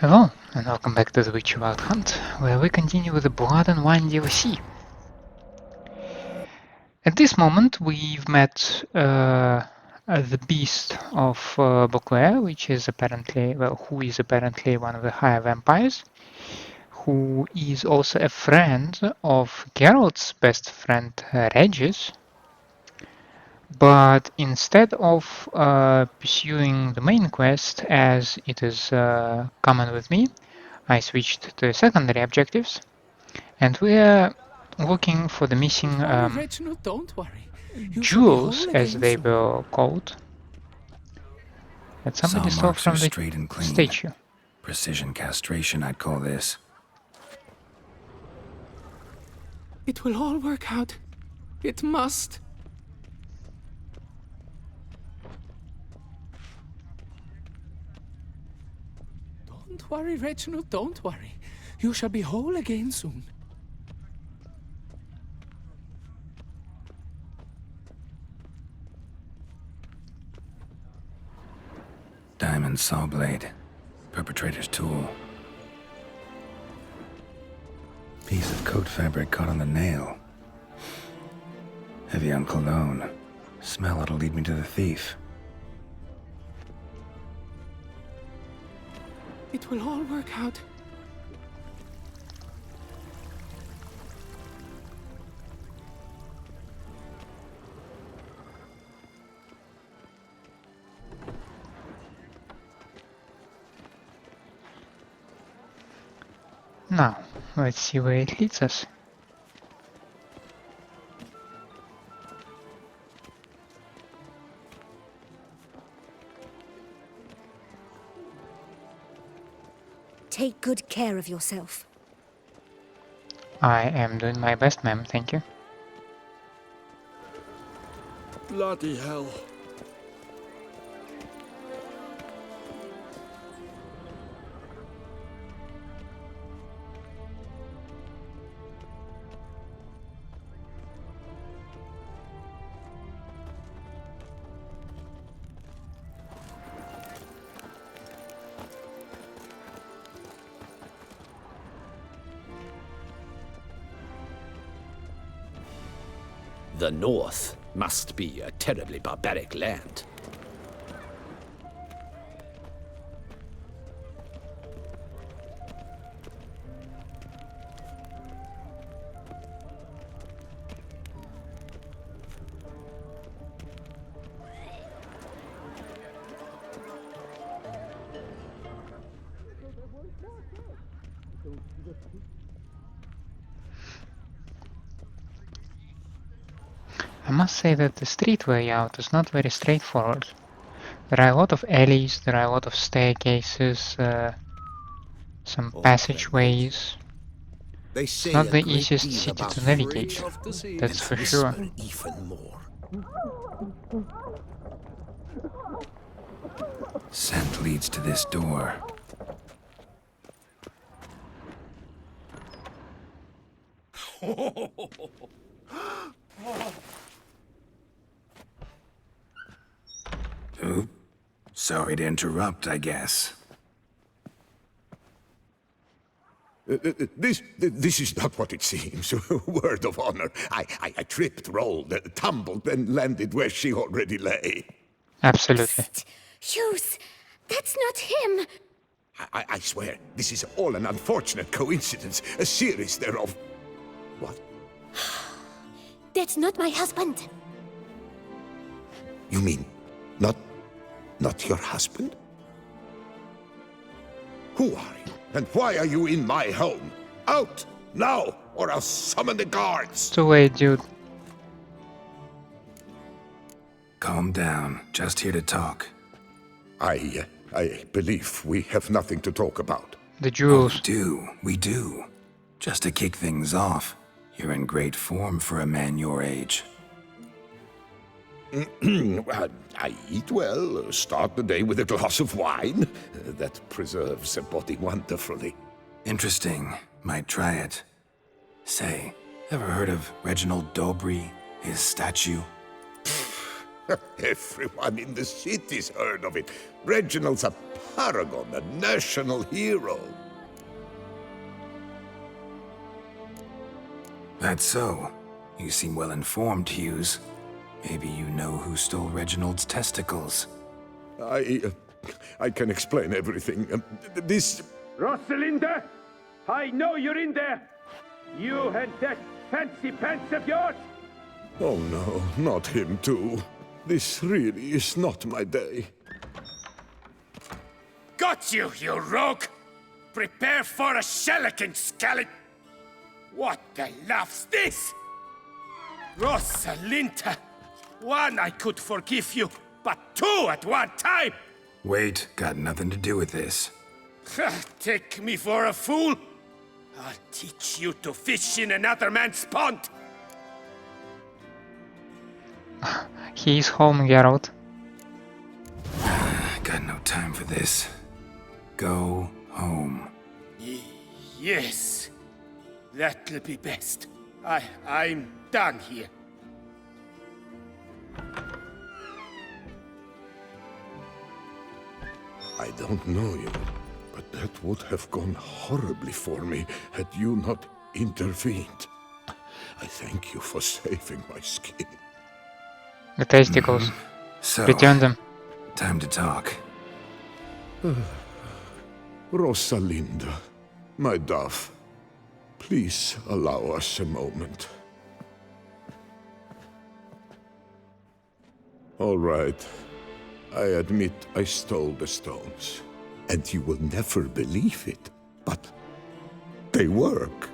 Hello, and welcome back to the Witch Wild Hunt, where we continue with the Blood and Wine DLC. At this moment, we've met the beast of Beauclair, which is apparently, who is apparently one of the higher vampires, who is also a friend of Geralt's best friend Regis. But instead of pursuing the main quest, as it is common with me, I switched to secondary objectives, and we're looking for the missing Reginald, don't worry. You shall be jewels, whole as again they soon. were called, that somebody Saw stole marks from are the straight and clean. statue. Precision castration, I'd call this. It will all work out. It must. Don't worry, Reginald, don't worry. You shall be whole again soon. Diamond saw blade. Perpetrator's tool. Piece of coat fabric caught on the nail. Heavy on cologne. Smell it'll lead me to the thief. It will all work out. Now, let's see where it leads us. Take good care of yourself. I am doing my best, ma'am, thank you. Bloody hell. The North must be a terribly barbaric land. I must say that the street layout is not very straightforward. There are a lot of alleys, there are a lot of staircases, some passageways. They It's say not a the great easiest deal city about to free navigate, of the sea. that's for sure. Even more. Scent leads to this door. Oop. Sorry to interrupt, I guess. This is not what it seems. Word of honor. I tripped, rolled, tumbled, and landed where she already lay. Absolutely. Hughes, that's not him. I swear, this is all an unfortunate coincidence, a series thereof. What? That's not my husband. You mean, not your husband? Who are you, and why are you in my home? Out, now, or I'll summon the guards! Too late, dude. Calm down. Just here to talk. I believe we have nothing to talk about. The jewels. We do. Just to kick things off, you're in great form for a man your age. I eat well, start the day with a glass of wine. That preserves a body wonderfully. Interesting. Might try it. Say, ever heard of Reginald Dobry, his statue? Everyone in the city's heard of it. Reginald's a paragon, a national hero. That's so. You seem well informed, Hughes. Maybe you know who stole Reginald's testicles. I can explain everything. This... Rosalinda, I know you're in there. You and that fancy pants of yours. Oh no, not him too. This really is not my day. Got you, you rogue! Prepare for a shellacking, scallop! What the laugh's this? Rosalinda! One, I could forgive you, but two at one time! Wait, got nothing to do with this. Take me for a fool? I'll teach you to fish in another man's pond! He's home, Geralt. Got no time for this. Go home. Yes, that'll be best. I'm done here. I don't know you, but that would have gone horribly for me had you not intervened. I thank you for saving my skin. The testicles. So, Return them. time to talk. Rosalinda, my dove, please allow us a moment. All right. I admit I stole the stones. And you will never believe it, but they work.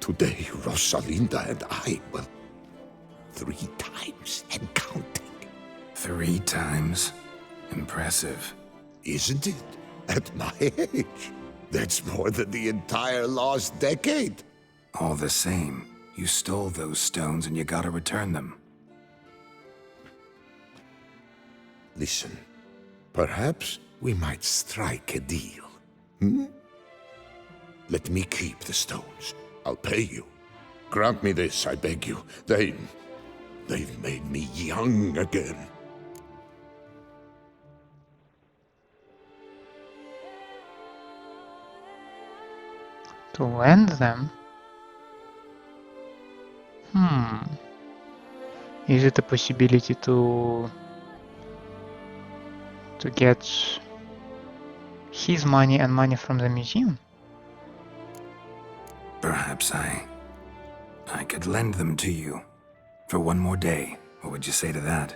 Today, Rosalinda and I will 3 times and counting. 3 times? Impressive. Isn't it? At my age. That's more than the entire last decade. All the same, you stole those stones and you gotta return them. Listen, perhaps we might strike a deal. Hmm? Let me keep the stones. I'll pay you. Grant me this, I beg you. They've made me young again. To lend them? Is it a possibility to get his money and money from the museum? Perhaps I could lend them to you. For 1 more day. What would you say to that?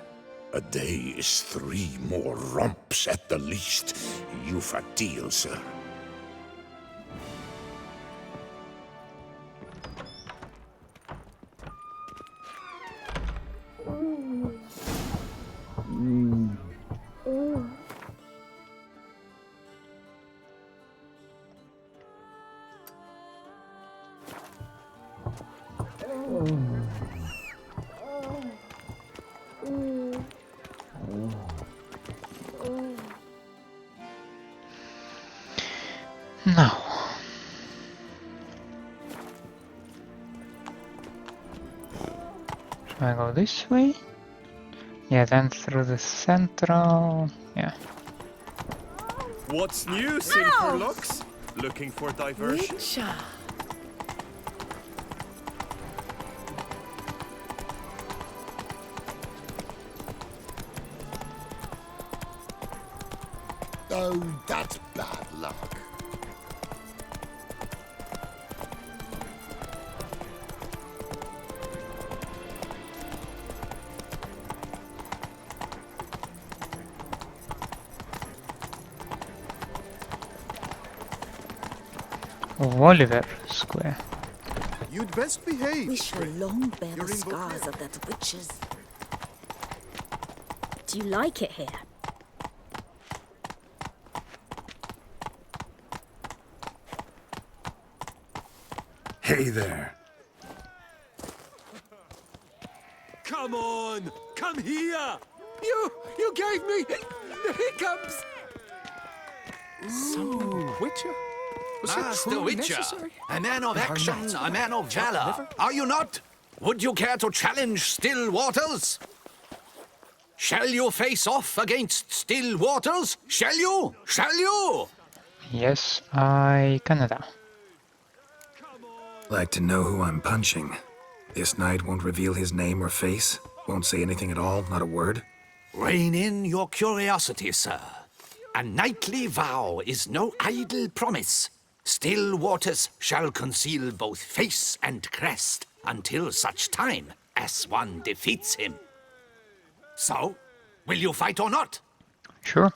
A day is 3 more romps at the least. You've a deal, sir. Now, should I go this way? Yeah, then through the central. Yeah. What's new, Sinful Lux? Looking for diversion? Oh, that's bad luck. Oliver Square. You'd best behave. We shall long bear You're the in scars Beauclair. of that witches. Do you like it here? Hey there. Come on! Come here! You gave me the hiccups! Some Witcher? Was it Master truly Witcher, necessary? a man of Our action, knights a man of valor. liver? Are you not? Would you care to challenge still waters? Shall you face off against still waters? Shall you? Shall you? Yes, I Canada. Like to know who I'm punching. This knight won't reveal his name or face? Won't say anything at all, not a word? Rein in your curiosity, sir. A knightly vow is no idle promise. Still waters shall conceal both face and crest until such time as one defeats him. So, will you fight or not? Sure.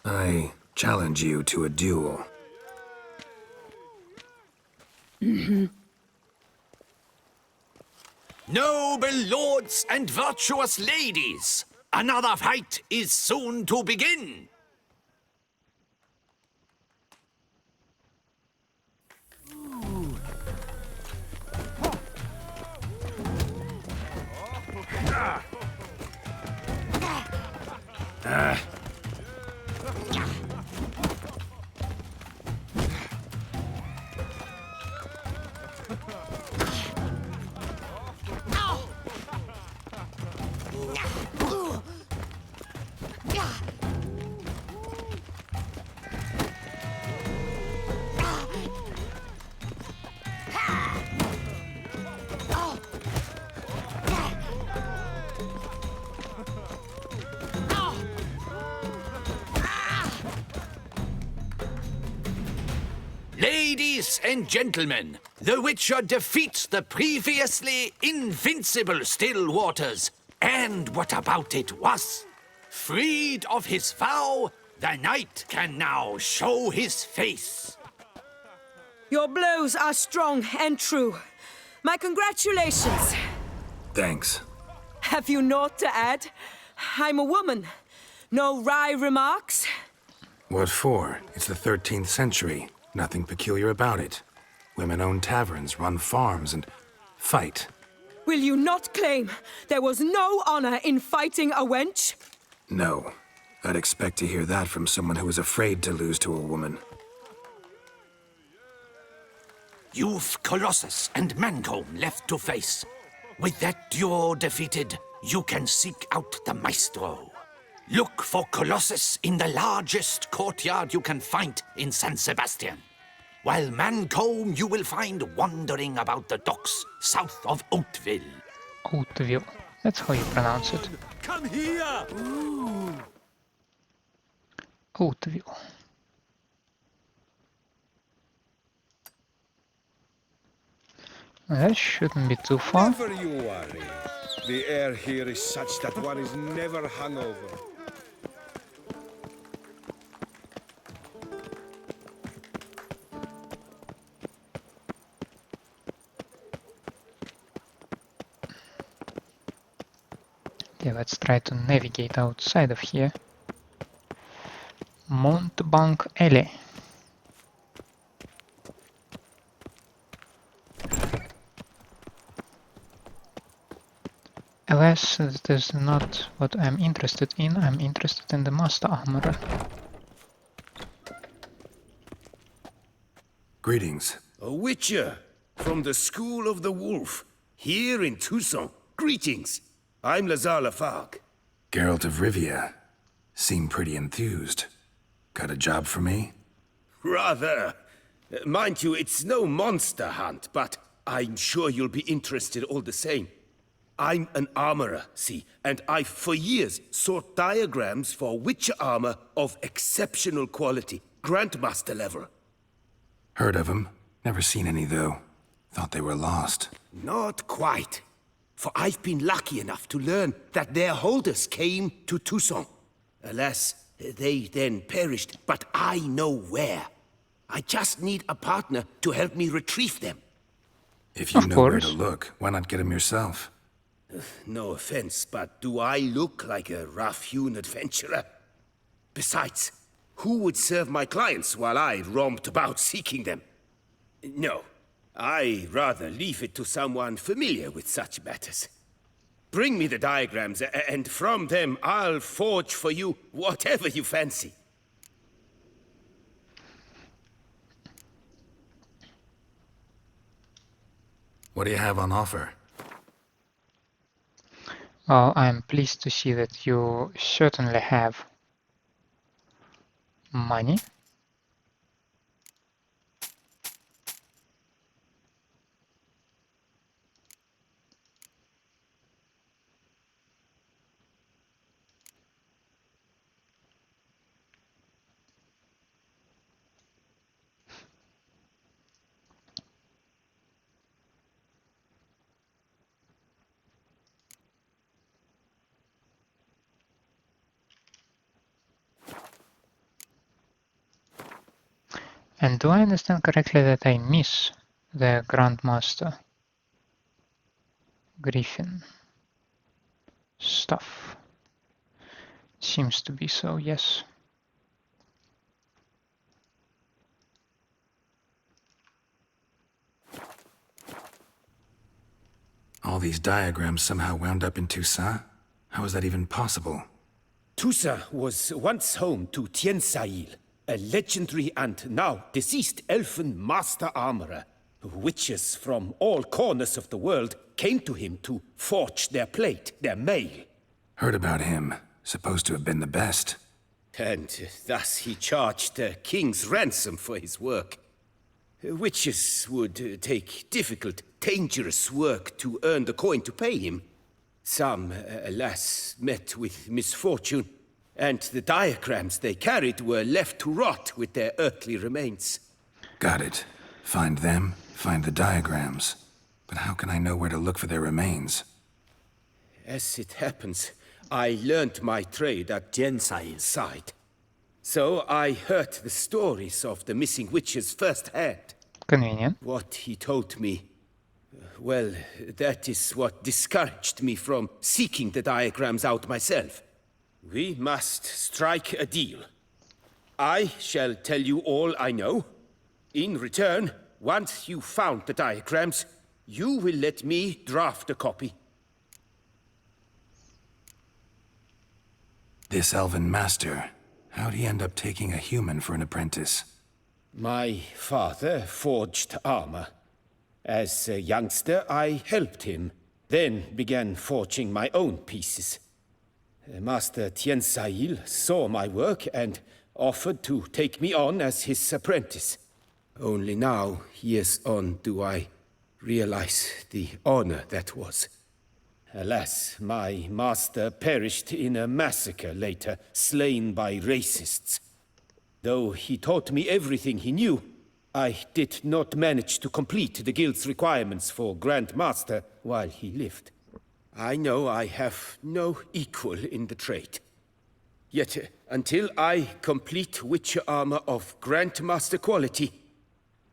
I challenge you to a duel. Noble lords and virtuous ladies, another fight is soon to begin. Ladies and gentlemen, the Witcher defeats the previously invincible Still Waters. And what about it was? Freed of his vow, the knight can now show his face. Your blows are strong and true. My congratulations. Thanks. Have you naught to add? I'm a woman. No wry remarks? What for? It's the 13th century. Nothing peculiar about it. Women own taverns, run farms, and fight. Will you not claim there was no honor in fighting a wench? No. I'd expect to hear that from someone who was afraid to lose to a woman. You've Colossus and Mancomb left to face. With that duo defeated, you can seek out the Maestro. Look for Colossus in the largest courtyard you can find in San Sebastian, while Mancomb you will find wandering about the docks south of Oatville. Oatville. That's how you pronounce it. Come here! Oatville. That shouldn't be too far. Never you worry. The air here is such that one is never hungover. Okay, let's try to navigate outside of here. Montbank Alley. Alas, that is not what I'm interested in. I'm interested in the Master Armorer. Greetings. A witcher from the School of the Wolf, here in Tucson. Greetings. I'm Lazar Lafargue. Geralt of Rivia. Seem pretty enthused. Got a job for me? Rather. Mind you, it's no monster hunt, but I'm sure you'll be interested all the same. I'm an armorer, see, and I've for years sought diagrams for witcher armor of exceptional quality, Grandmaster level. Heard of them. Never seen any, though. Thought they were lost. Not quite. For I've been lucky enough to learn that their holders came to Tucson. Alas, they then perished, but I know where. I just need a partner to help me retrieve them. If you Of know where course. to look, why not get them yourself? No offense, but do I look like a rough-hewn adventurer? Besides, who would serve my clients while I romped about seeking them? No, I rather leave it to someone familiar with such matters. Bring me the diagrams, and from them I'll forge for you whatever you fancy. What do you have on offer? Well, I'm pleased to see that you certainly have money. And do I understand correctly that I miss the Grandmaster Griffin stuff? Seems to be so, yes. All these diagrams somehow wound up in Toussaint? How is that even possible? Toussaint was once home to Tiensail, a legendary and now deceased elfin master armorer. Witches from all corners of the world came to him to forge their plate, their mail. Heard about him. Supposed to have been the best. And thus he charged a king's ransom for his work. Witches would take difficult, dangerous work to earn the coin to pay him. Some, alas, met with misfortune, and the diagrams they carried were left to rot with their earthly remains. Got it. Find them, find the diagrams. But how can I know where to look for their remains? As it happens, I learned my trade at Tiensail's side. So I heard the stories of the missing witches firsthand. Convenient. What he told me, well, that is what discouraged me from seeking the diagrams out myself. We must strike a deal. I shall tell you all I know. In return, once you found the diagrams, you will let me draft a copy. This elven master, how'd he end up taking a human for an apprentice? My father forged armor. As a youngster, I helped him, then began forging my own pieces. Master Tiensail saw my work and offered to take me on as his apprentice. Only now, years on, do I realize the honor that was. Alas, my master perished in a massacre later, slain by racists. Though he taught me everything he knew, I did not manage to complete the guild's requirements for Grand Master while he lived. I know I have no equal in the trade. Yet, until I complete Witcher armor of Grandmaster quality,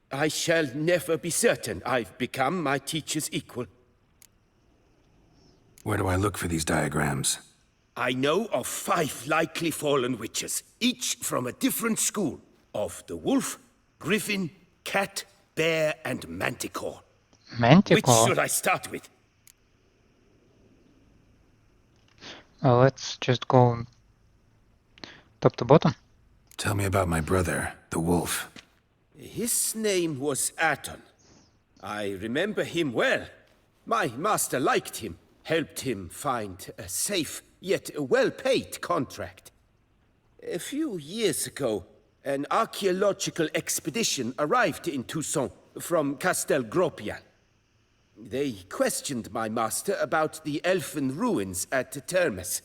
I shall never be certain I've become my teacher's equal. Where do I look for these diagrams? I know of 5 likely fallen witches, each from a different school, of the wolf, griffin, cat, bear, and manticore. Manticore? Which should I start with? Well, let's just go top to bottom. Tell me about my brother, the wolf. His name was Aton. I remember him well. My master liked him, helped him find a safe, yet a well-paid contract. A few years ago, an archaeological expedition arrived in Toussaint from Castel Gropian. They questioned my master about the elfin ruins at Termes.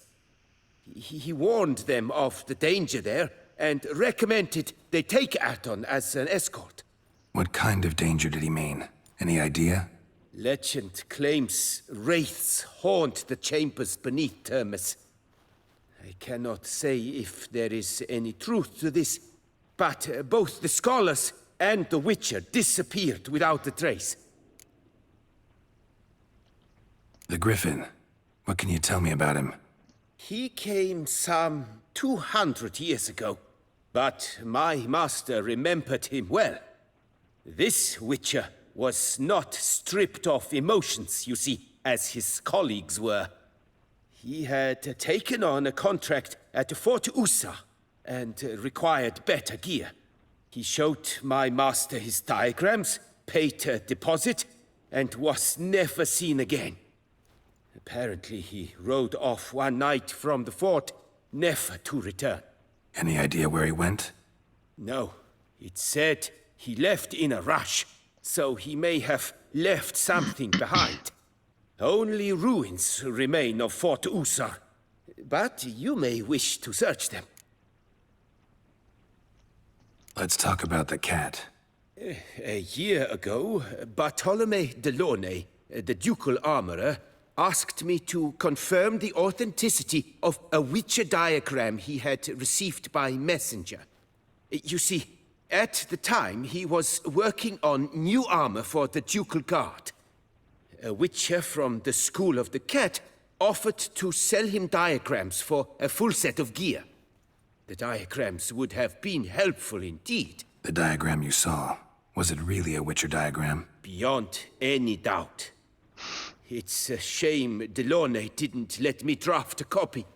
He warned them of the danger there and recommended they take Aton as an escort. What kind of danger did he mean? Any idea? Legend claims wraiths haunt the chambers beneath Termes. I cannot say if there is any truth to this, but both the scholars and the Witcher disappeared without a trace. The Griffin. What can you tell me about him? He came some 200 years ago, but my master remembered him well. This Witcher was not stripped of emotions, you see, as his colleagues were. He had taken on a contract at Fort Usa and required better gear. He showed my master his diagrams, paid a deposit, and was never seen again. Apparently he rode off one night from the fort, never to return. Any idea where he went? No, it said he left in a rush, so he may have left something behind. Only ruins remain of Fort Usar, but you may wish to search them. Let's talk about the cat. A year ago, Bartolome de Launay, the ducal armorer, asked me to confirm the authenticity of a Witcher diagram he had received by messenger. You see, at the time he was working on new armor for the ducal guard. A Witcher from the School of the Cat offered to sell him diagrams for a full set of gear. The diagrams would have been helpful indeed. The diagram you saw, was it really a Witcher diagram? Beyond any doubt. It's a shame Delaunay didn't let me draft a copy.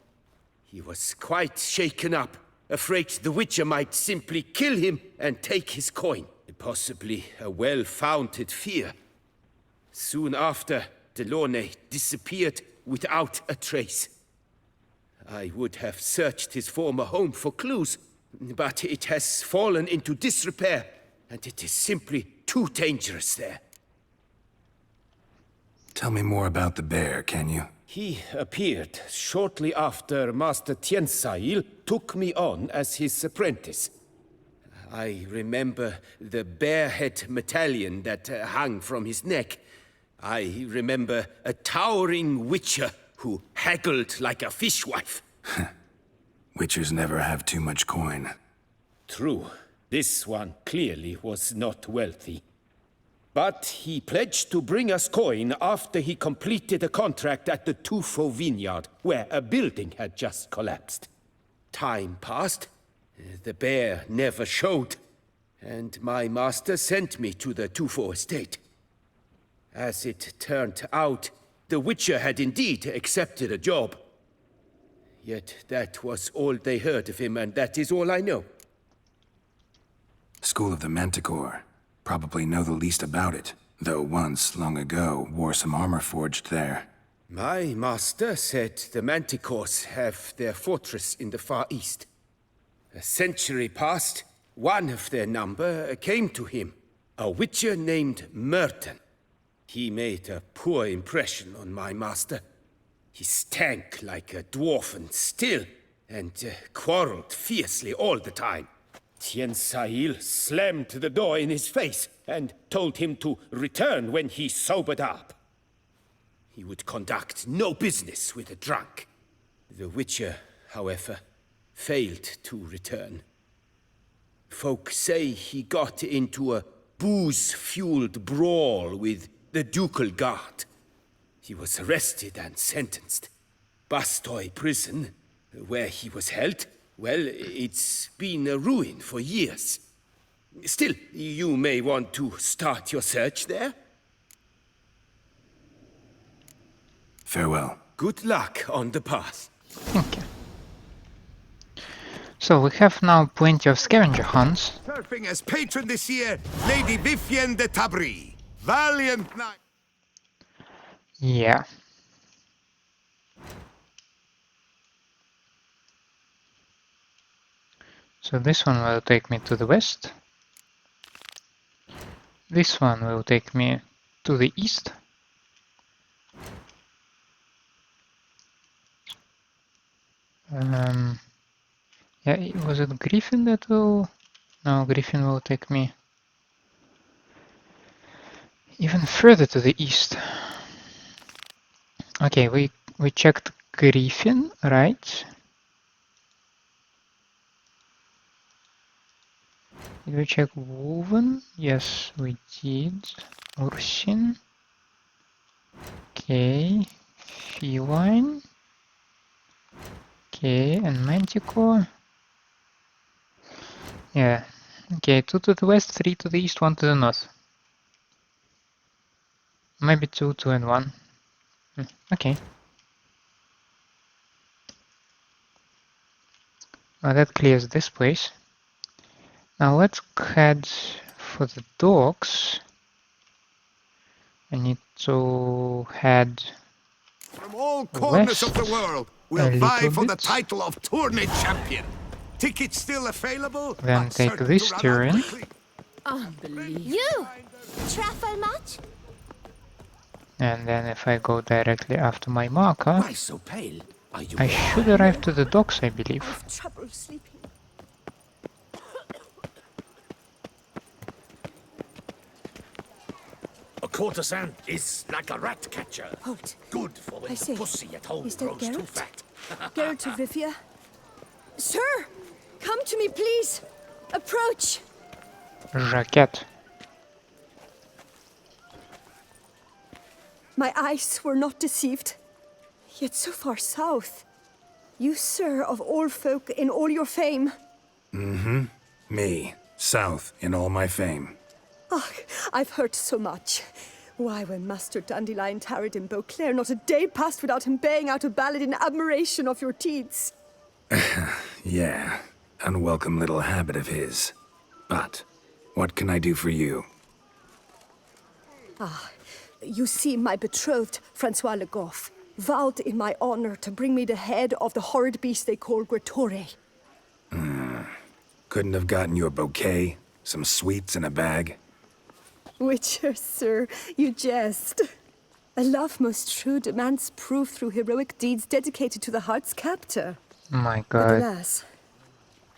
He was quite shaken up, afraid the Witcher might simply kill him and take his coin. Possibly a well-founded fear. Soon after, Delaunay disappeared without a trace. I would have searched his former home for clues, but it has fallen into disrepair, and it is simply too dangerous there. Tell me more about the bear, can you? He appeared shortly after Master Tiensail took me on as his apprentice. I remember the bear-head medallion that hung from his neck. I remember a towering witcher who haggled like a fishwife. Witchers never have too much coin. True. This one clearly was not wealthy. But he pledged to bring us coin after he completed a contract at the Tufo vineyard, where a building had just collapsed. Time passed. The bear never showed, and my master sent me to the Tufo estate. As it turned out, the Witcher had indeed accepted a job. Yet that was all they heard of him, and that is all I know. School of the Manticore. Probably know the least about it, though once, long ago, wore some armor forged there. My master said the Manticores have their fortress in the Far East. A century passed, one of their number came to him, a Witcher named Merton. He made a poor impression on my master. He stank like a dwarfen still, and quarreled fiercely all the time. Tiensail slammed the door in his face and told him to return when he sobered up. He would conduct no business with a drunk. The Witcher, however, failed to return. Folk say he got into a booze-fueled brawl with the ducal guard. He was arrested and sentenced. Bastoy prison, where he was held, well, it's been a ruin for years. Still, you may want to start your search there. Farewell. Good luck on the path. Okay. So we have now plenty of scavenger hunts. Surfing as patron this year, Lady Vivienne de Tabry. Valiant knight. Yeah. So this one will take me to the west. This one will take me to the east. Yeah, was it Griffin that will... No, Griffin will take me even further to the east. Okay, we checked Griffin, right? Did we check Woven? Yes, we did. Ursin. Okay. Feline. Okay, and Manticore. Yeah. Okay, 2 to the west, 3 to the east, 1 to the north. Maybe 2, 2 and 1. Okay. Well, that clears this place. Now let's head for the docks. I need to head from all corners of the world will vie for the title of tourney champion. Tickets still available? Then take this turn. Unbelievable. You! Truffle much? And then if I go directly after my marker, Why so pale? Are you I should arrive to the docks, I believe. I have trouble sleeping. A courtesan is like a rat catcher. Halt. Good for when I the say, pussy at home is that grows too Geralt? fat. Geralt of Rivia? Sir! Come to me, please! Approach! Jacket. My eyes were not deceived. Yet so far south. You, sir, of all folk in all your fame. Mm-hmm. Me. South in all my fame. Oh, I've heard so much. Why, when Master Dandelion tarried in Beauclair, not a day passed without him baying out a ballad in admiration of your deeds. Yeah. Unwelcome little habit of his. But, what can I do for you? You see, my betrothed, Francois Le Goff, vowed in my honor to bring me the head of the horrid beast they call Gretore. Couldn't have gotten you a bouquet? Some sweets in a bag? Witcher, sir, you jest. A love most true demands proof through heroic deeds dedicated to the heart's captor. My But god. alas,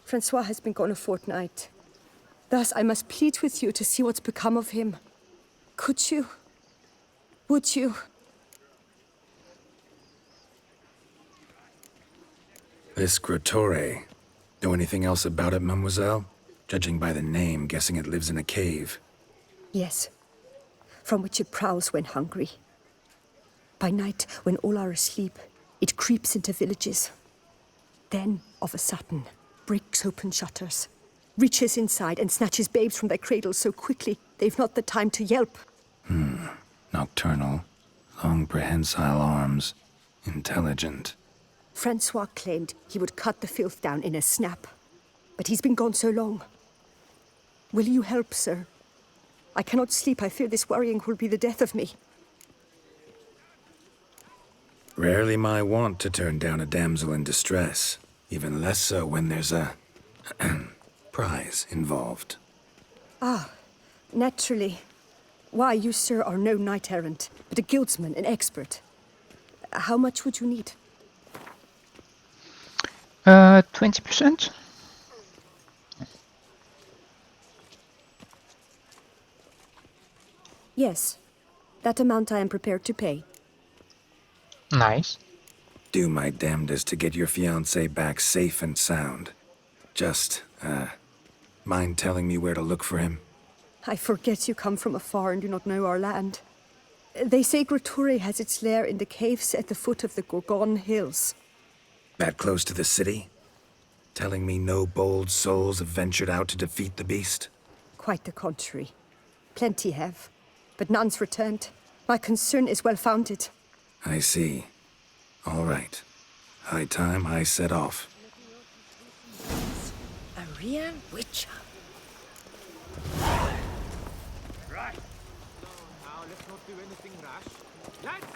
Francois has been gone a fortnight. Thus I must plead with you to see what's become of him. Could you? Would you? This Gretore. Know anything else about it, mademoiselle? Judging by the name, guessing it lives in a cave. Yes, from which it prowls when hungry. By night, when all are asleep, it creeps into villages. Then, of a sudden, breaks open shutters, reaches inside and snatches babes from their cradles so quickly they've not the time to yelp. Nocturnal. Long prehensile arms. Intelligent. Francois claimed he would cut the filth down in a snap. But he's been gone so long. Will you help, sir? I cannot sleep. I fear this worrying will be the death of me. Rarely my wont to turn down a damsel in distress. Even less so when there's a prize involved. Naturally. Why, you, sir, are no knight-errant, but a guildsman, an expert. How much would you need? 20%? Yes. That amount I am prepared to pay. Nice. Do my damnedest to get your fiancé back safe and sound. Just, mind telling me where to look for him? I forget you come from afar and do not know our land. They say Gretore has its lair in the caves at the foot of the Gorgon Hills. That close to the city? Telling me no bold souls have ventured out to defeat the beast? Quite the contrary. Plenty have, but none's returned. My concern is well-founded. I see. All right. High time I set off. A real witcher. Right. Now, let's not do anything rash. Lads!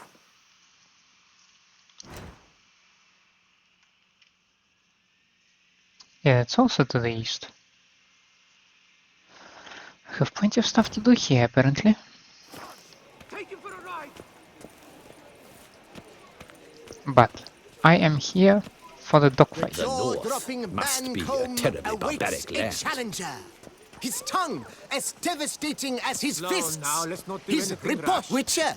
Yeah, it's also to the east. I have plenty of stuff to do here, apparently. Take him for a ride! But I am here for the dogfight. The north must be a terribly barbaric land. Challenger. His tongue as devastating as his fists. Now, let's not do His anything report, rash. Witcher.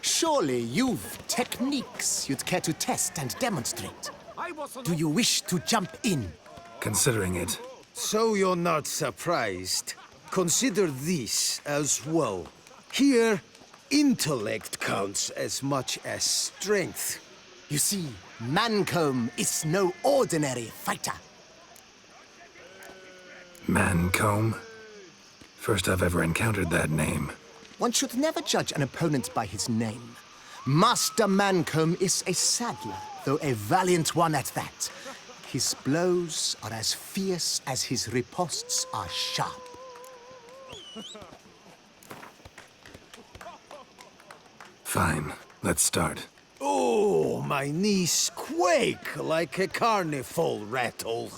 Surely you've techniques you'd care to test and demonstrate. I wasn't... Do you wish to jump in? Considering it. So you're not surprised. Consider this as well. Here, intellect counts as much as strength. You see, Mancomb is no ordinary fighter. Mancomb? First I've ever encountered that name. One should never judge an opponent by his name. Master Mancomb is a saddler, though a valiant one at that. His blows are as fierce as his riposts are sharp. Fine, let's start. Oh, Oh, my knees quake like a carnival rattle.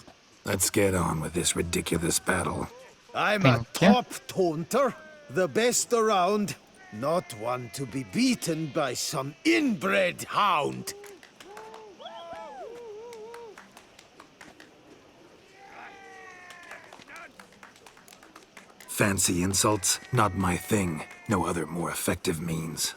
Let's get on with this ridiculous battle. I'm a top taunter, the best around, not one to be beaten by some inbred hound. Fancy insults? Not my thing. No other more effective means.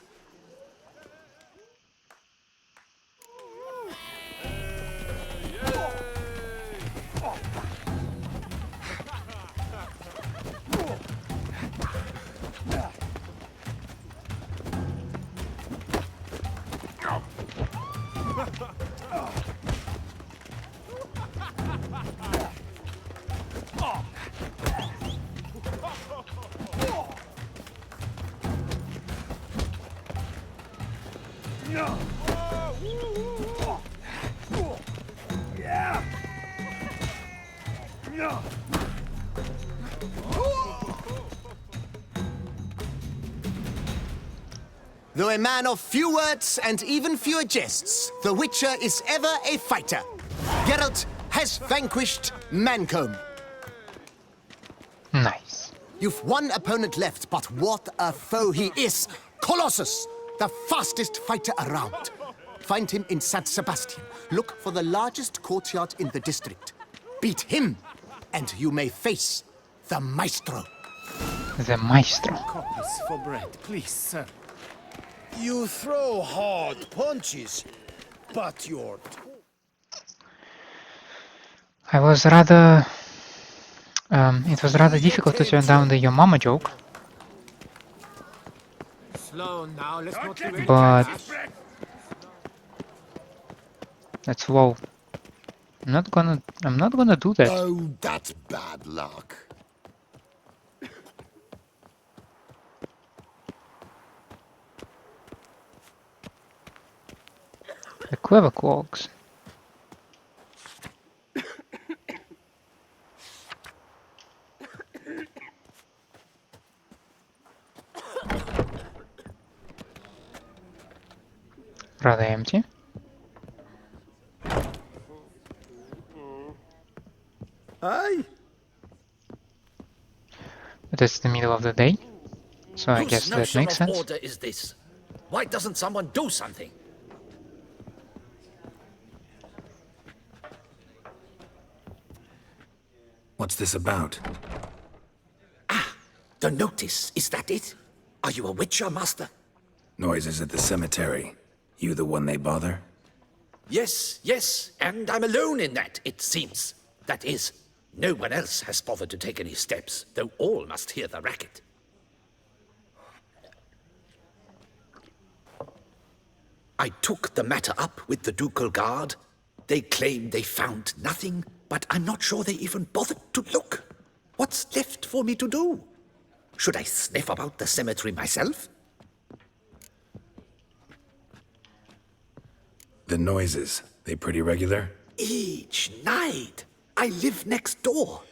Though a man of few words and even fewer jests, the Witcher is ever a fighter. Geralt has vanquished Mancomb. Nice. You've one opponent left, but what a foe he is! Colossus, the fastest fighter around. Find him in San Sebastian. Look for the largest courtyard in the district. Beat him, and you may face the Maestro. The Maestro. Copies for bread, please, sir. You throw hard punches, but you're... I was rather... it was rather difficult to turn down the your mama joke. Slow now, let's not do But... that's low. I'm not gonna do that. Oh, that's bad luck. The clever clogs. Rather empty. Aye. But it's the middle of the day, so I guess that makes sense. Whose notion of order is this? Why doesn't someone do something? What's this about? Ah, the notice. Is that it? Are you a Witcher, Master? Noises at the cemetery. You the one they bother? Yes, yes, and I'm alone in that, it seems. That is, no one else has bothered to take any steps, though all must hear the racket. I took the matter up with the ducal guard. They claim they found nothing, but I'm not sure they even bothered to look. What's left for me to do? Should I sniff about the cemetery myself? The noises, they pretty regular? Each night. I live next door.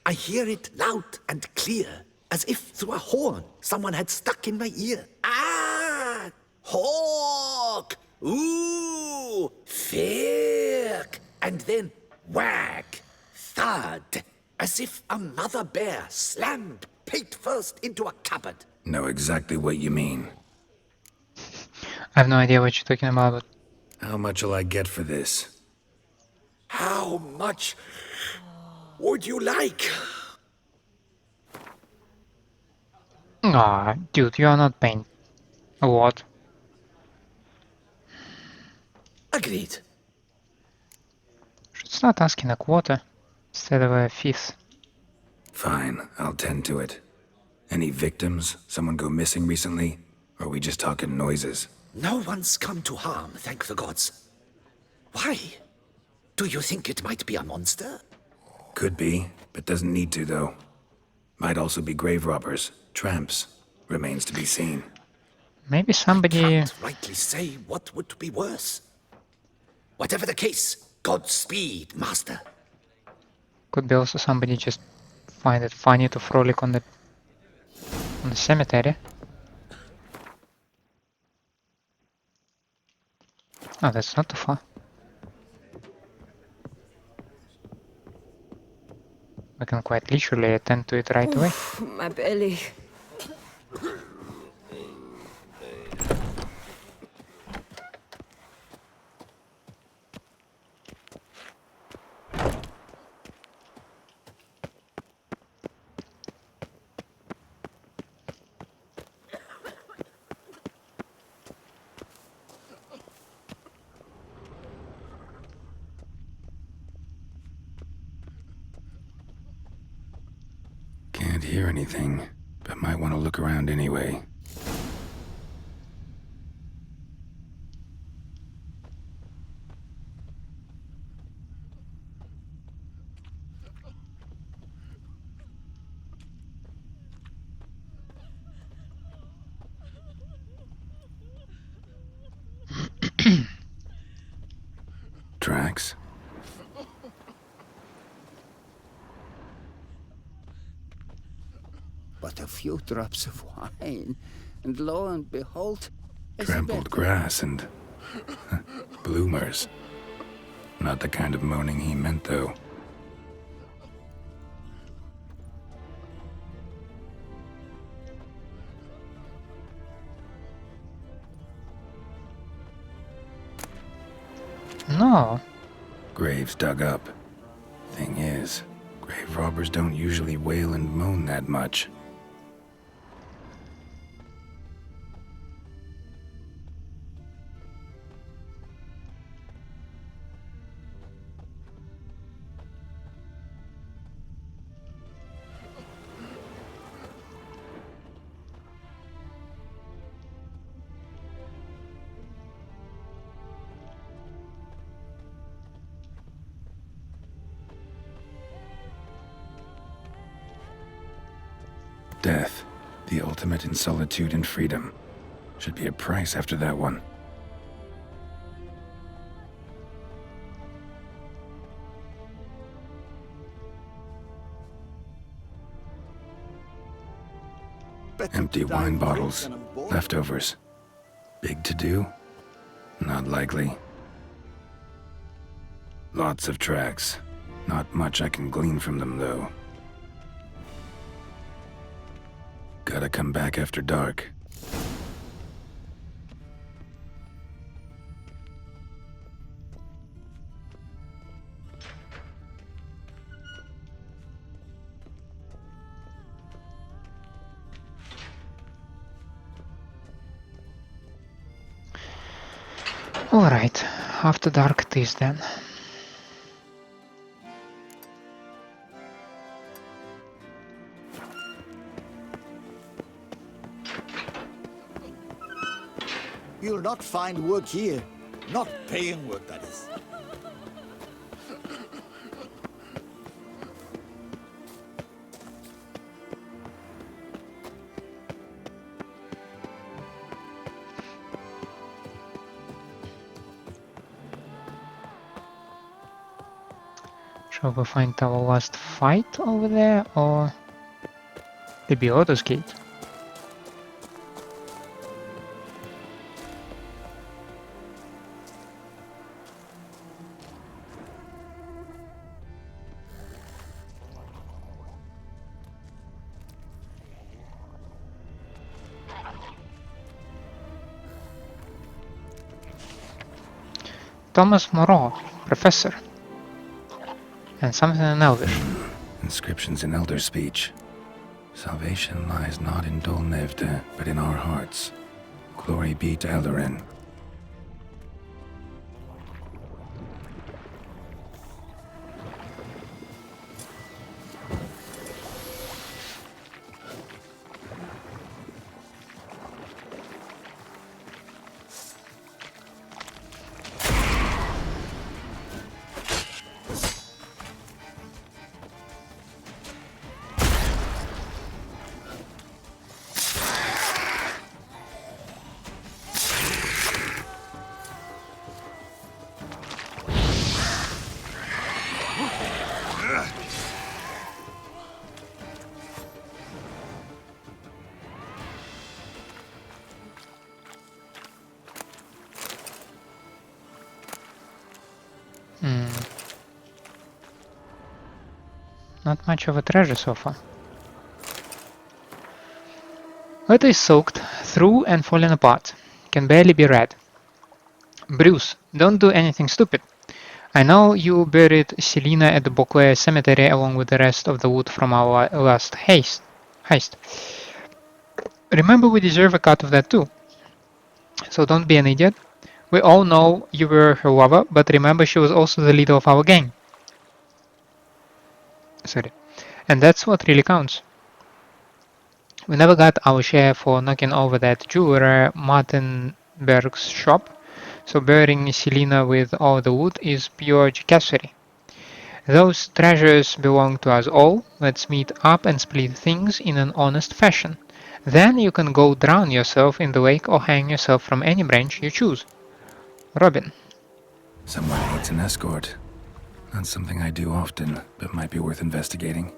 I hear it loud and clear, as if through a horn someone had stuck in my ear. Ah! Hawk! Ooh! Firk! And then wag! Thud! As if a mother bear slammed pate first into a cupboard. Know exactly what you mean. I have no idea what you're talking about, but... How much will I get for this? How much would you like? Aw, dude, you are not paying a lot. Agreed. Should start asking a quarter instead of a fifth. Fine, I'll tend to it. Any victims? Someone go missing recently? Or are we just talking noises? No one's come to harm, thank the gods. Why? Do you think it might be a monster? Could be, but doesn't need to, though. Might also be grave robbers, tramps. Remains to be seen. Maybe somebody... Can't rightly say what would be worse. Whatever the case, Godspeed, Master. Could be also somebody just find it funny to frolic on the cemetery. Oh, that's not too far. We can quite literally attend to it right away. My belly. Can't hear anything, but might want to look around anyway. Tracks? But a few drops of wine, and lo and behold, Trampled grass and bloomers. Not the kind of moaning he meant, though. No. Graves dug up. Thing is, grave robbers don't usually wail and moan that much. Death, the ultimate in solitude and freedom. Should be a price after that one. Empty wine bottles, leftovers. Big to do? Not likely. Lots of tracks. Not much I can glean from them, though. Gotta come back after dark. Alright, after dark it is then. You'll not find work here. Not paying work, that is. Shall we find our last fight over there, or the Biodos Gate? Thomas Moreau, Professor. And something in Elvish. Inscriptions in Elder speech. Salvation lies not in Dol Nevde, but in our hearts. Glory be to Eldarin. not much of a treasure so far. Letter is soaked through and falling apart. Can barely be read. Bruce, don't do anything stupid. I know you buried Selina at the Beauclair cemetery along with the rest of the wood from our last heist. Remember, we deserve a cut of that too. So don't be an idiot. We all know you were her lover, but remember she was also the leader of our gang. Sorry. And that's what really counts. We never got our share for knocking over that jeweler Martenberg's shop, so burying Selina with all the wood is pure jacassery. Those treasures belong to us all. Let's meet up and split things in an honest fashion. Then you can go drown yourself in the lake or hang yourself from any branch you choose. Robin. Someone needs an escort. Not something I do often, but might be worth investigating.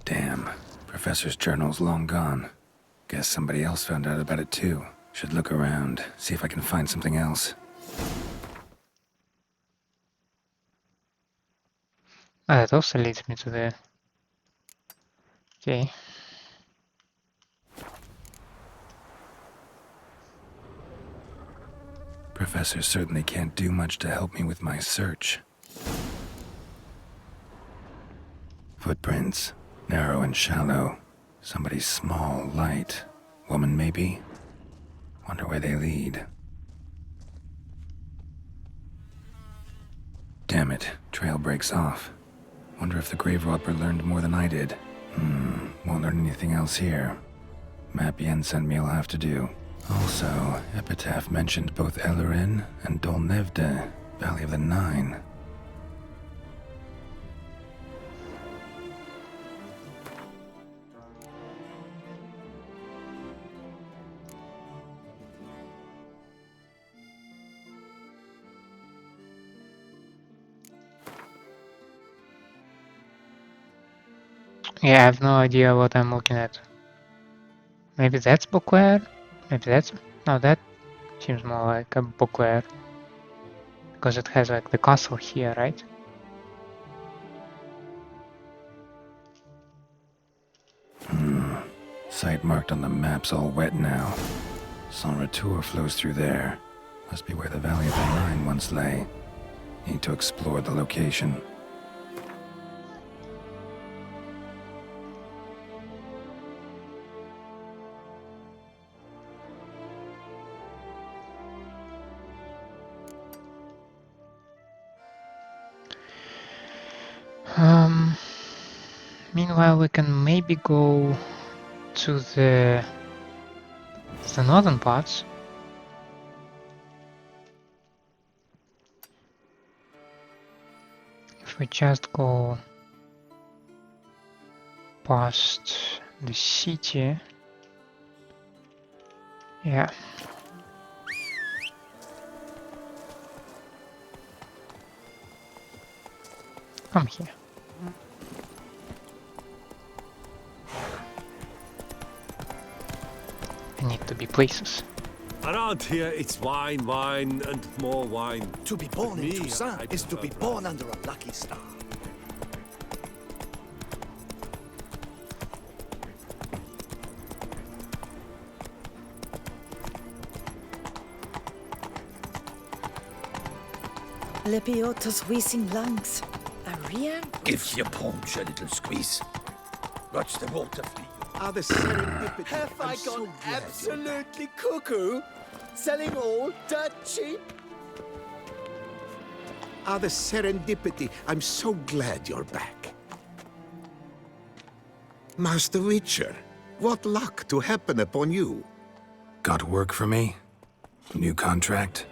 Damn. Professor's journal's long gone. Guess somebody else found out about it too. Should look around, see if I can find something else. That also leads me to the... Okay. Professor certainly can't do much to help me with my search. Footprints. Narrow and shallow. Somebody small, light. Woman, maybe? Wonder where they lead. Damn it. Trail breaks off. Wonder if the grave robber learned more than I did. Won't learn anything else here. Map Yen sent me will have to do. Also, Epitaph mentioned both Ellerin and Dolnevde, Valley of the Nine. Yeah, I have no idea what I'm looking at. Maybe that's Beauclair? Maybe that's... No, that seems more like a Beauclair. Because it has like the castle here, right? Site marked on the map's all wet now. Sans Retour flows through there. Must be where the Valley of the Nine once lay. Need to explore the location. Meanwhile, we can maybe go to the northern parts. If we just go past the city, yeah. Come here. I need to be places. Around here, it's wine, wine, and more wine. To be born in Toussaint is to be born under a lucky star. Lepiota's wheezing lungs. A real... Give your paunch a little squeeze. Watch the water flee. Are the serendipity? Have I gone absolutely cuckoo? Selling all dirt cheap? Ah, the serendipity. I'm so glad you're back. Master Witcher, what luck to happen upon you. Got work for me? New contract?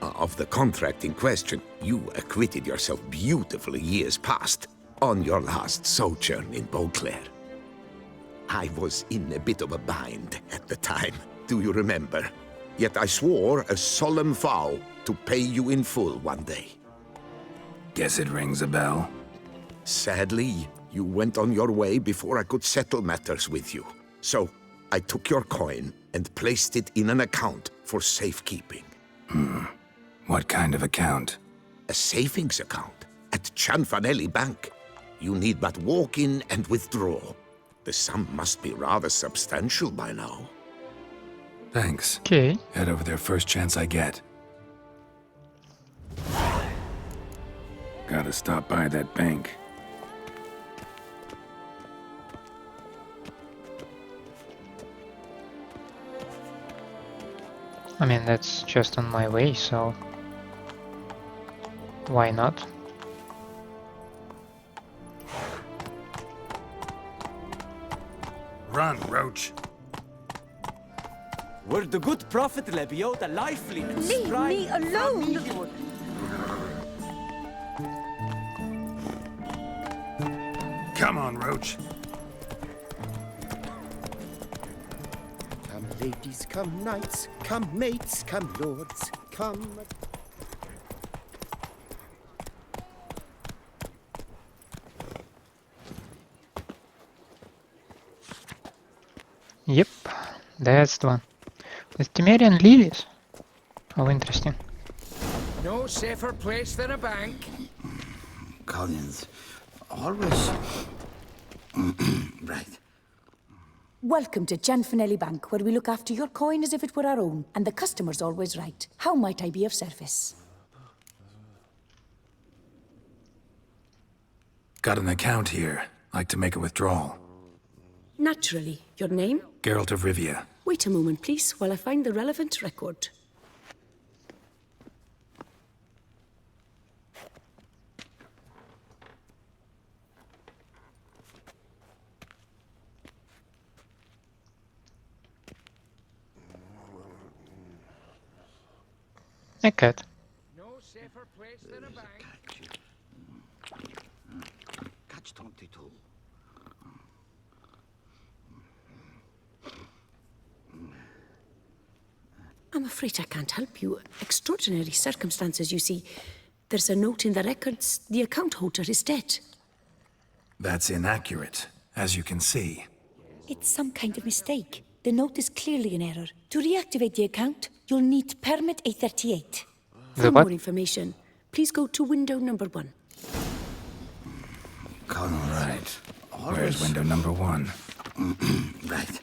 Of the contract in question, you acquitted yourself beautifully years past on your last sojourn in Beauclair. I was in a bit of a bind at the time, do you remember? Yet I swore a solemn vow to pay you in full one day. Guess it rings a bell. Sadly, you went on your way before I could settle matters with you. So, I took your coin and placed it in an account for safekeeping. What kind of account? A savings account at Cianfanelli Bank. You need but walk in and withdraw. The sum must be rather substantial by now. Thanks. Okay. Head over there first chance I get. Gotta stop by that bank. I mean, that's just on my way, so why not? Run, Roach. Were the good prophet Lebio the lively and Leave spry me alone! Come on, Roach. Come ladies, come knights, come mates, come lords, come... Yep, that's the one. With Temerian lilies. How interesting. No safer place than a bank. Collins, always... right. Welcome to Cianfanelli Bank, where we look after your coin as if it were our own, and the customer's always right. How might I be of service? Got an account here. Like to make a withdrawal. Naturally. Your name? Geralt of Rivia. Wait a moment, please, while I find the relevant record. A cat. No safer place than a bank. Catch 22. I'm afraid I can't help you. Extraordinary circumstances, you see. There's a note in the records. The account holder is dead. That's inaccurate, as you can see. It's some kind of mistake. The note is clearly an error. To reactivate the account, you'll need permit A38. For more information, please go to window number 1. All right. Where's window number 1? Right.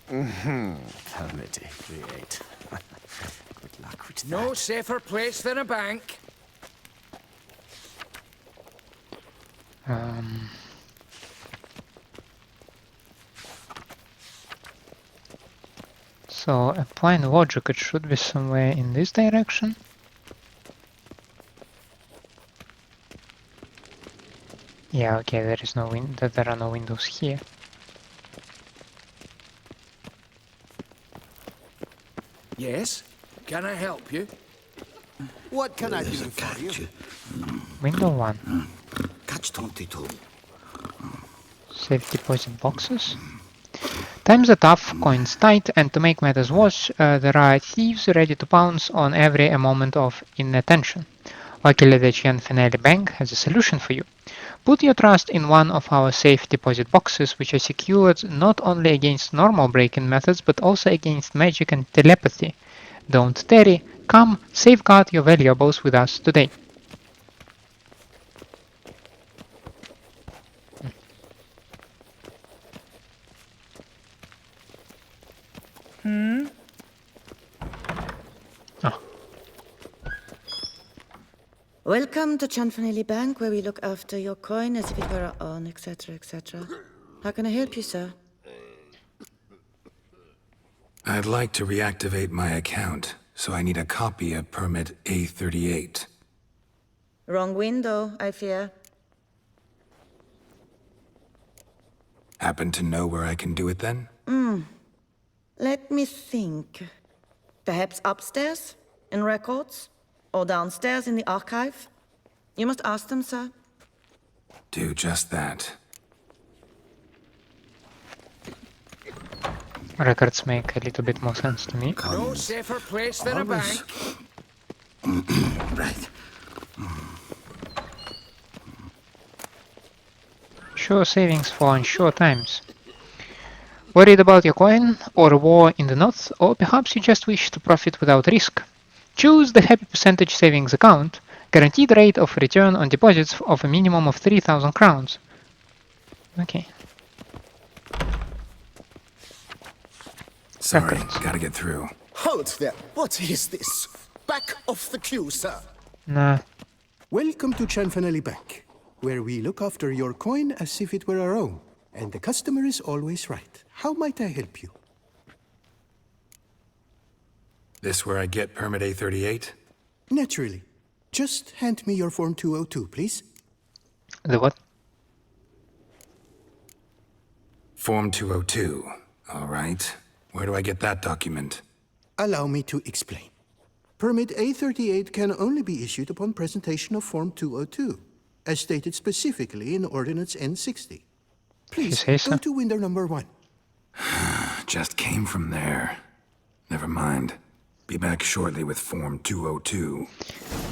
Permit A38. Good luck with that. No safer place than a bank. So applying logic, it should be somewhere in this direction. Yeah, okay, there is no there are no windows here. Yes? Can I help you? What can I do for you? Window 1. Catch 22. Safe deposit boxes. Times are tough, coins tight, and to make matters worse, there are thieves ready to pounce on every moment of inattention. Luckily, the Cianfanelli Bank has a solution for you. Put your trust in one of our safe deposit boxes, which are secured not only against normal break-in methods, but also against magic and telepathy. Don't tarry, come safeguard your valuables with us today. Welcome to Cianfanelli Bank, where we look after your coin as if it were our own, etc., etc. How can I help you, sir? I'd like to reactivate my account, so I need a copy of permit A38. Wrong window, I fear. Happen to know where I can do it then? Let me think. Perhaps upstairs, in records? Or downstairs in the archive? You must ask them, sir. Do just that. records make a little bit more sense to me. No safer place than a bank. Right. Sure savings for unsure times. Worried about your coin, or a war in the north, or perhaps you just wish to profit without risk? Choose the Happy Percentage Savings account, guaranteed rate of return on deposits of a minimum of 3,000 crowns. Okay. Sorry, gotta get through. Hold there. What is this? Back off the queue, sir. Nah. Welcome to Chanfanelli Bank, where we look after your coin as if it were our own, and the customer is always right. How might I help you? This where I get permit A38? Naturally. Just hand me your Form 202, please. The what? Form 202. All right. Where do I get that document? Allow me to explain. Permit A38 can only be issued upon presentation of Form 202, as stated specifically in Ordinance N60. Please, go to window number 1. Just came from there. Never mind. Be back shortly with Form 202.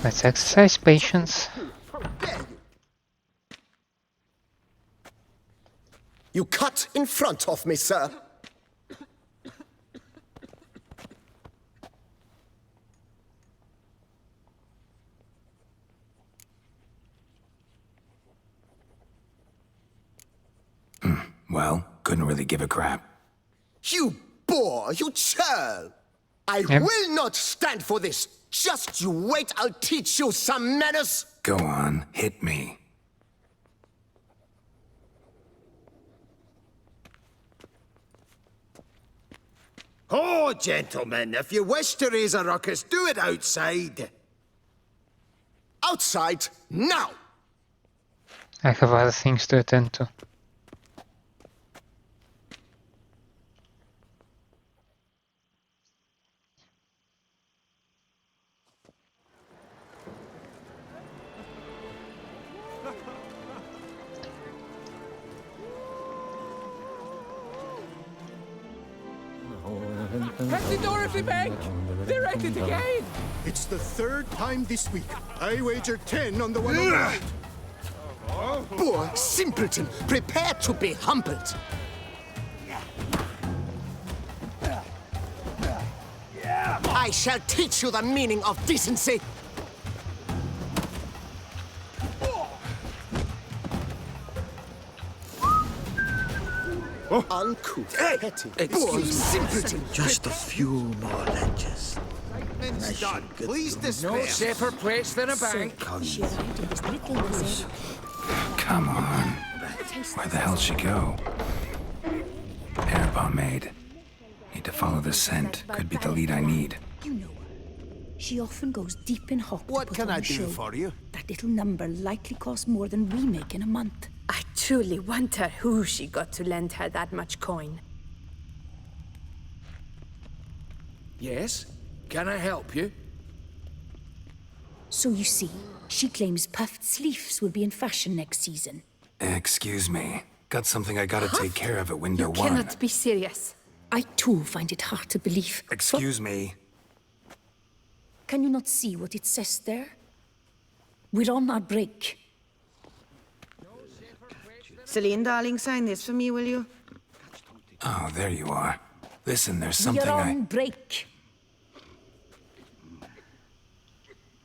Let's exercise patience. You cut in front of me, sir. Well, couldn't really give a crap. You boor, you churl! I will not stand for this. Just you wait, I'll teach you some manners. Go on, hit me. Oh, gentlemen, if you wish to raise a ruckus, do it outside. Outside, now! I have other things to attend to. At the Dorothy Bank! They're at it again! It's the 3rd time this week. I wager 10 on the one on Boor, simpleton, prepare to be humbled. I shall teach you the meaning of decency. Uncouth, petty, boor, simpleton. Just a few more ledges. Please despair. No safer place than a bank. Come on. Where the hell'd she go? Hair pomade. Need to follow the scent. Could be the lead I need. You know her. She often goes deep in hop. What can I do for you? That little number likely costs more than we make in a month. I truly wonder who she got to lend her that much coin. Yes? Can I help you? So you see, she claims puffed sleeves will be in fashion next season. Excuse me. Got something I gotta take care of at window You 1. cannot be serious. I too find it hard to believe. Excuse me. Can you not see what it says there? We're on our break. Celine, darling, sign this for me, will you? Oh, there you are. Listen, there's something We're on break.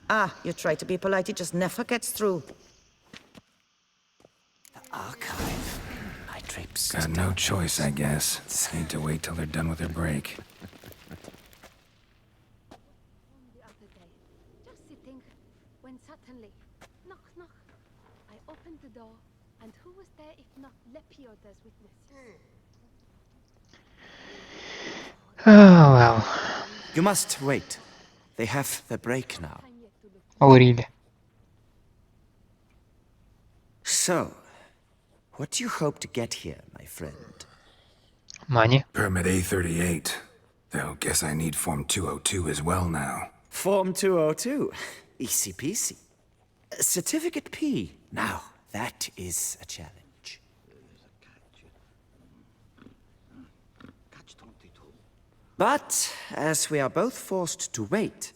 Ah, you try to be polite, it just never gets through. The archive. My drapes. Got no choice, I guess. Need to wait till they're done with their break. Just sitting when suddenly, knock, knock. I opened the door, and who was there if not Lepioda's witness? Oh well. You must wait. They have the break now. Oh really? So, what do you hope to get here, my friend? Money. Permit A38. Though, guess I need Form 202 as well now. Form 202. Easy peasy. Certificate P. Now, that is a challenge. But, as we are both forced to wait,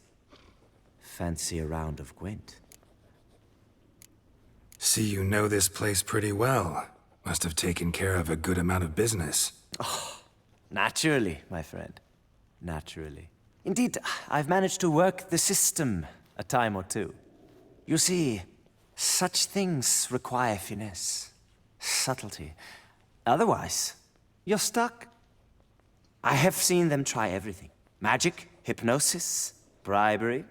fancy a round of Gwent. See, you know this place pretty well. Must have taken care of a good amount of business. Oh, naturally, my friend. Naturally. Indeed, I've managed to work the system a time or two. You see, such things require finesse, subtlety. Otherwise, you're stuck. I have seen them try everything. Magic, hypnosis, bribery.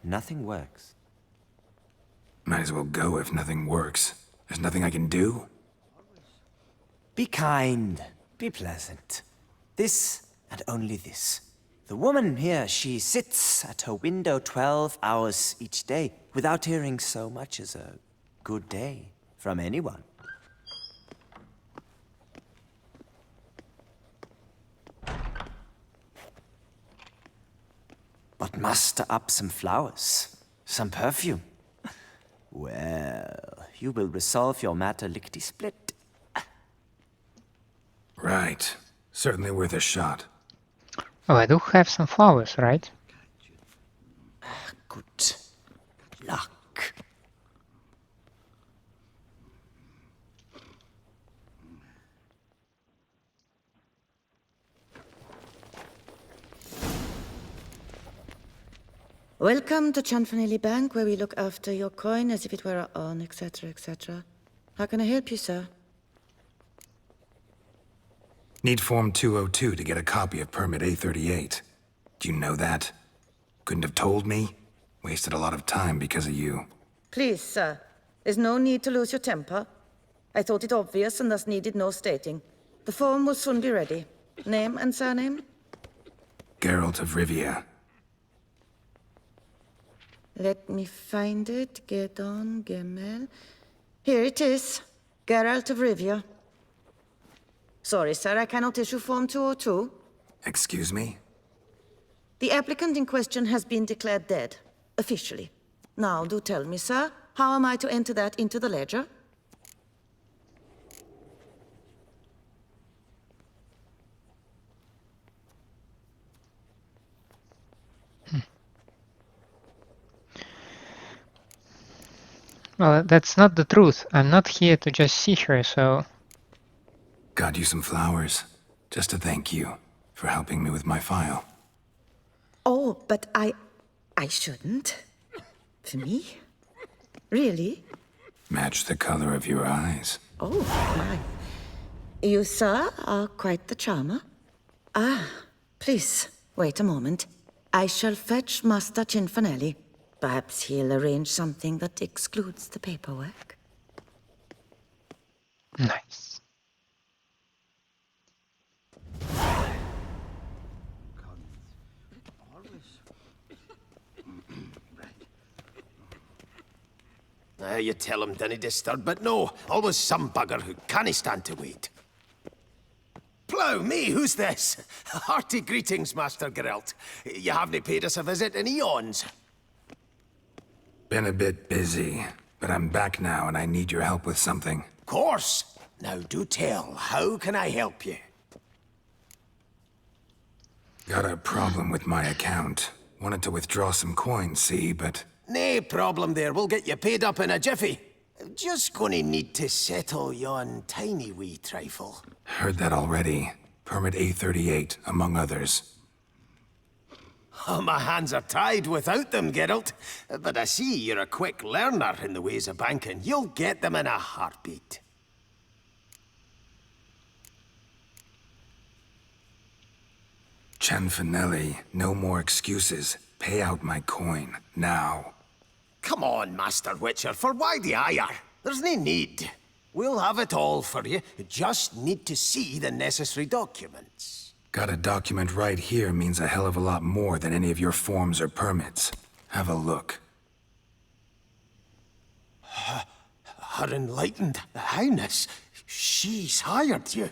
Nothing works. Might as well go if nothing works. There's nothing I can do? Be kind. Be pleasant. This and only this. The woman here, she sits at her window 12 hours each day without hearing so much as a good day from anyone. But muster up some flowers, some perfume. Well, you will resolve your matter lickety-split. Right. Certainly worth a shot. Oh, I do have some flowers, right? Good luck. Welcome to Chanfanelli Bank, where we look after your coin as if it were our own, etc., etc. How can I help you, sir? Need Form 202 to get a copy of Permit A38. Do you know that? Couldn't have told me? Wasted a lot of time because of you. Please, sir. There's no need to lose your temper. I thought it obvious and thus needed no stating. The form will soon be ready. Name and surname? Geralt of Rivia. Let me find it. Gedon Gemel. Here it is. Geralt of Rivia. Sorry, sir, I cannot issue Form 202. Excuse me? The applicant in question has been declared dead, officially. Now, do tell me, sir, how am I to enter that into the ledger? Well, that's not the truth. I'm not here to just see her, so... Got you some flowers. Just to thank you for helping me with my file. Oh, but I shouldn't. For me? Really? Match the color of your eyes. Oh, my. You, sir, are quite the charmer. Ah, please, wait a moment. I shall fetch Master Cinfanelli. Perhaps he'll arrange something that excludes the paperwork. Nice. You tell him dinna disturb, but no, always some bugger who can't stand to wait. Plough me, who's this? Hearty greetings, Master Geralt. You haven't paid us a visit in eons. Been a bit busy, but I'm back now and I need your help with something. Course. Now do tell, how can I help you? Got a problem with my account. Wanted to withdraw some coins, see, but... Nae problem there, we'll get you paid up in a jiffy. Just gonna need to settle yon tiny wee trifle. Heard that already. Permit A38, among others. Oh, my hands are tied without them, Geralt. But I see you're a quick learner in the ways of banking. You'll get them in a heartbeat. Chanfanelli, no more excuses. Pay out my coin, now. Come on, Master Witcher, for why the ire? There's no need. We'll have it all for you. You just need to see the necessary documents. Got a document right here means a hell of a lot more than any of your forms or permits. Have a look. Her Enlightened Highness, she's hired you.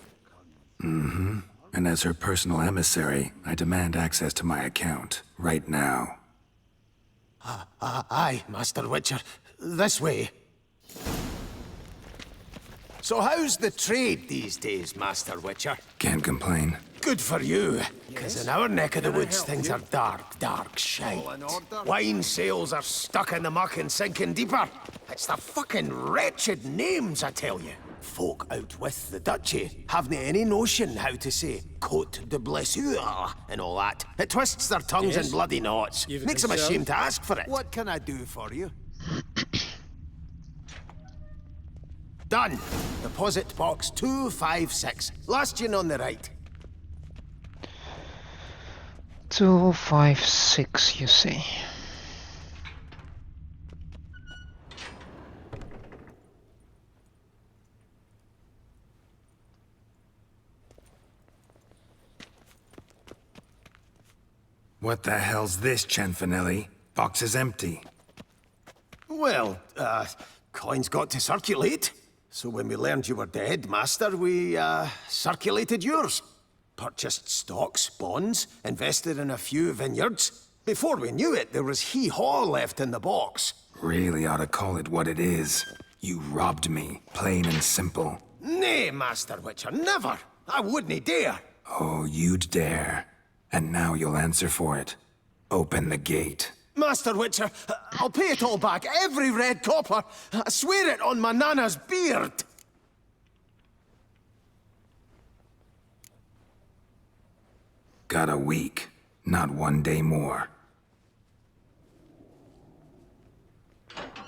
Mm-hmm. And as her personal emissary, I demand access to my account, right now. Aye, Master Witcher. This way. So how's the trade these days, Master Witcher? Can't complain. Good for you, because in our neck of the woods things are dark, dark shite. Wine sales are stuck in the muck and sinking deeper. It's the fucking wretched names, I tell you. Folk out with the duchy haven't any notion how to say Côte de Blessure and all that. It twists their tongues in bloody knots. Makes them ashamed to ask for it. What can I do for you? Done. Deposit box 256. Last in on the right. 256, you say. What the hell's this, Cianfanelli? Box is empty. Well, coins got to circulate. So when we learned you were dead, Master, we, circulated yours. Purchased stocks, bonds, invested in a few vineyards. Before we knew it, there was hee-haw left in the box. Really ought to call it what it is. You robbed me, plain and simple. Nay, Master Witcher, never. I wouldn't dare. Oh, you'd dare. And now you'll answer for it. Open the gate. Master Witcher, I'll pay it all back, every red copper. I swear it on my nana's beard. Got a week, not 1 day more.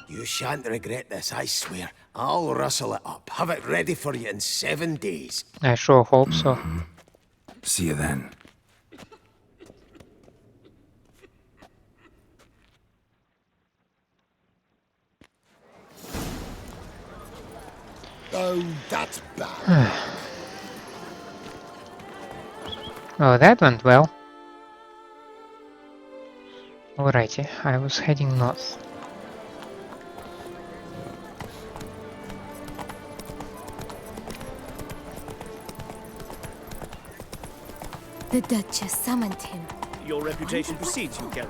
You shan't regret this, I swear. I'll rustle it up, have it ready for you in 7 days. I sure hope so. See you then. Oh, that's bad. Oh, that went well. Alrighty, I was heading north. The Duchess summoned him. Your reputation precedes you, Geralt.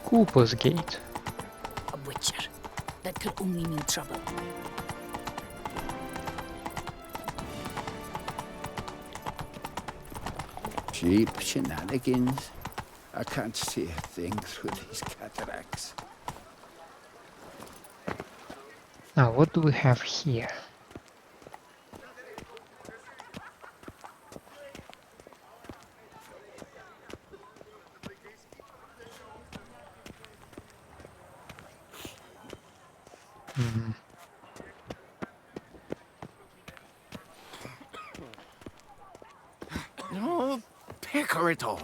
Cooper's Gate. A witcher. That could only mean trouble. Cheap shenanigans. I can't see a thing through these cataracts. Now, what do we have here? No, pecker it all.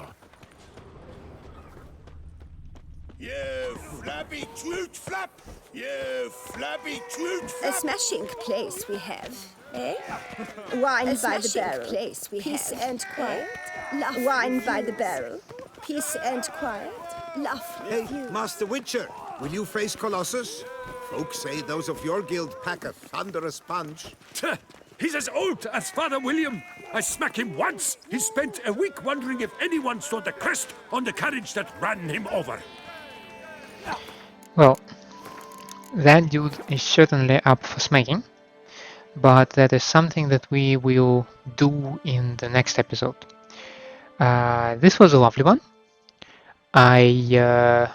You flabby toot flap! You flabby toot flap! A smashing place we have, eh? Wine by the barrel. Place we Peace have. And quiet. Eh? Wine by the barrel. Peace and quiet. Lovely. Hey, Master Witcher, will you face Colossus? Folks say those of your guild pack a thunderous punch. He's as old as Father William. I smack him once. He spent a week wondering if anyone saw the crest on the carriage that ran him over. Well, that dude is certainly up for smacking, but that is something that we will do in the next episode. This was a lovely one. I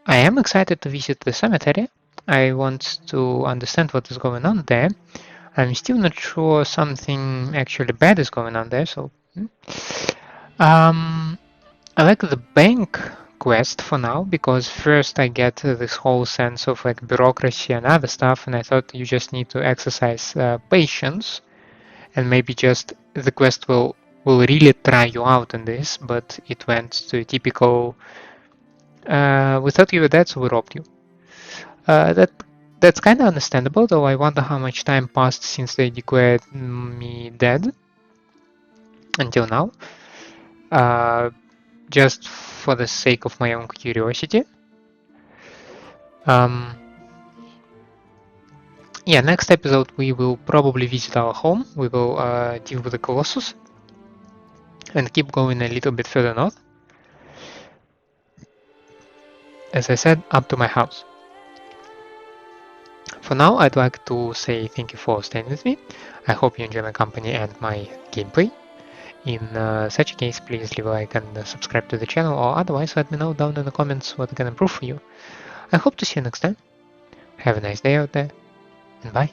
am excited to visit the cemetery. I want to understand what is going on there. I'm still not sure something actually bad is going on there, so... I like the bank quest for now, because first I get this whole sense of like bureaucracy and other stuff, and I thought you just need to exercise patience, and maybe just the quest will really try you out in this, but it went to a typical we thought you were dead, so we robbed you. That's kind of understandable, though I wonder how much time passed since they declared me dead until now. Just for the sake of my own curiosity. Yeah, next episode we will probably visit our home. We will deal with the Colossus and keep going a little bit further north. As I said, up to my house. For For now, I'd like to say thank you for staying with me. I hope you enjoy my company and my gameplay. In such a case, please leave a like and subscribe to the channel, or otherwise let me know down in the comments what I can improve for you. I hope to see you next time. Have a nice day out there, and bye.